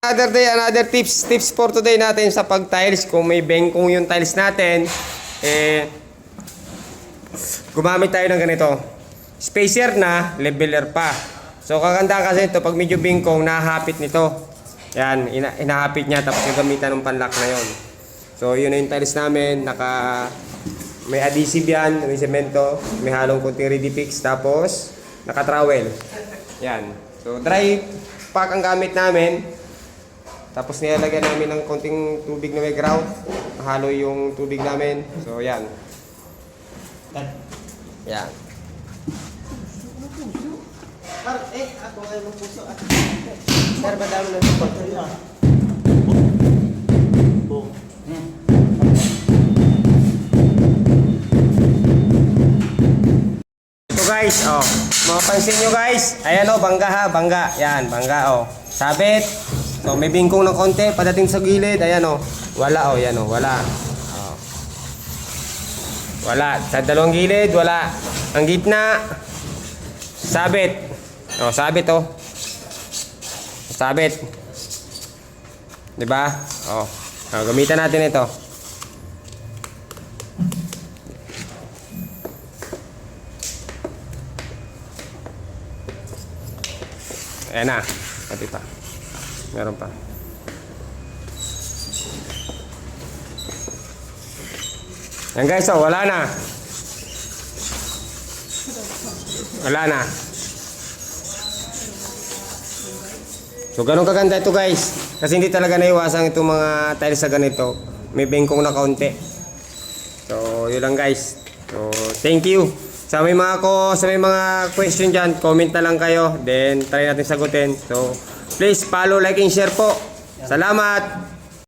Another day, another tips for today natin sa pag-tiles. Kung may bengkong yung tiles natin, gumamit tayo ng ganito. Spacer na, leveler pa. So, kagandahan kasi ito, pag medyo bengkong, nahapit nito. Yan, inahapit niya, tapos gagamitan ng panlock na yon. So, yun na yung tiles namin. May adhesive yan, may semento, may halong kunting ready fix, tapos naka-trowel. Yan. So, dry pack ang gamit namin. Tapos nilalagyan namin ng konting tubig na may grout. Halo yung tubig namin. So, yan. Yan. Ako ay magpuso. Sir, madami na ito. Ito guys, oh. Mapapansin nyo guys. Ayan oh, bangga ha, bangga. Yan, bangga oh. Sabit. So, may bingkong ng konti, padating sa gilid, ayan o. Wala o, yan o, wala. O. Wala. Sa dalawang gilid, wala. Ang gitna, sabit. O, sabit o. Sabit. Diba? O. Gamitan natin ito. Ayan na. Pati pa. Meron pa. Yan guys, oh, wala na. Wala na. So, ganun kaganda ito guys. Kasi hindi talaga naiwasan itong mga tiles sa ganito. May bengkong na kaunti. So, yun lang guys. So, thank you. Sa may mga question dyan, comment na lang kayo. Then, try natin sagutin. So, please follow, like, and share po. Salamat!